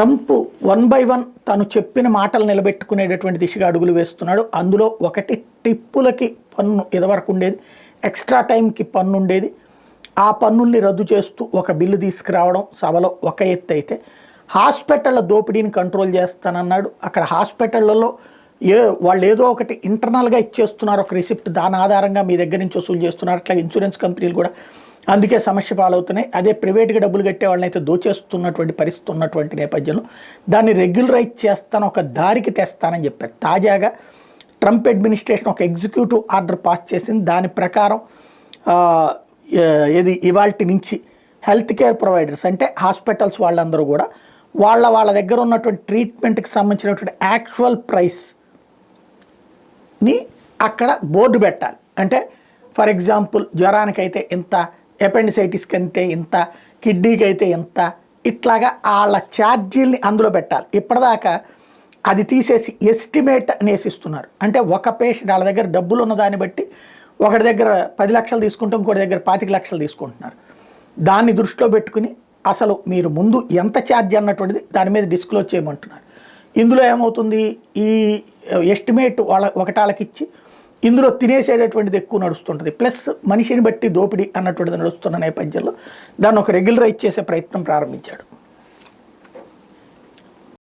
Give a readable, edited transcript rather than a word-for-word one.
Trump 1 by 1 తను చెప్పిన మాటలు నిలబెట్టుకునేటటువంటి దిశగా అడుగులు వేస్తున్నాడు. అందులో ఒకటి టిప్పులకి పన్ను ఇదివరకు ఉండేది, ఎక్స్ట్రా టైంకి పన్ను ఉండేది. ఆ పన్నుల్ని రద్దు చేస్తూ ఒక బిల్లు తీసుకురావడం సభలో ఒక ఎత్తు అయితే, హాస్పిటళ్ళ దోపిడీని కంట్రోల్ చేస్తానన్నాడు. అక్కడ హాస్పిటళ్లలో వాళ్ళు ఏదో ఒకటి ఇంటర్నల్గా ఇచ్చేస్తున్నారు ఒక రిసిప్ట్, దాని ఆధారంగా మీ దగ్గర నుంచి వసూలు చేస్తున్నారు. అట్లా ఇన్సూరెన్స్ కంపెనీలు కూడా అందుకే సమస్య పాలవుతున్నాయి. అదే ప్రైవేట్గా డబ్బులు కట్టే వాళ్ళని అయితే దోచేస్తున్నటువంటి పరిస్థితి ఉన్నటువంటి నేపథ్యంలో దాన్ని రెగ్యులరైజ్ చేస్తాను, ఒక దారికి తెస్తానని చెప్పారు. తాజాగా ట్రంప్ అడ్మినిస్ట్రేషన్ ఒక ఎగ్జిక్యూటివ్ ఆర్డర్ పాస్ చేసింది. దాని ప్రకారం ఇవాల్టి నుంచి హెల్త్ కేర్ ప్రొవైడర్స్ అంటే హాస్పిటల్స్ వాళ్ళందరూ కూడా వాళ్ళ దగ్గర ఉన్నటువంటి ట్రీట్మెంట్కి సంబంధించినటువంటి యాక్చువల్ ప్రైస్ని అక్కడ బోర్డు పెట్టాలి. అంటే ఫర్ ఎగ్జాంపుల్ జ్వరానికైతే ఇంత, అపెండిసైటిస్కి అంటే ఇంత, కిడ్నీకి అయితే ఎంత, ఇట్లాగా వాళ్ళ ఛార్జీల్ని అందులో పెట్టాలి. ఇప్పటిదాకా అది తీసేసి ఎస్టిమేట్ అనేసి ఇస్తున్నారు. అంటే ఒక పేషెంట్ వాళ్ళ దగ్గర డబ్బులు ఉన్న దాన్ని బట్టి ఒకటి దగ్గర 10 లక్షలు తీసుకుంటే ఇంకోటి దగ్గర 25 లక్షలు తీసుకుంటున్నారు. దాన్ని దృష్టిలో పెట్టుకుని అసలు మీరు ముందు ఎంత ఛార్జ్ అన్నటువంటిది దాని మీద డిస్క్లోజ్ చేయమంటున్నారు. ఇందులో ఏమవుతుంది, ఈ ఎస్టిమేట్ ఒకటాళ్ళకి ఇచ్చి ఇందులో తినేసేటటువంటిది ఎక్కువ నడుస్తుంటుంది. ప్లస్ మనిషిని బట్టి దోపిడీ అన్నటువంటిది నడుస్తున్న నేపథ్యంలో దాన్ని ఒక రెగ్యులరైజ్ చేసే ప్రయత్నం ప్రారంభించాడు.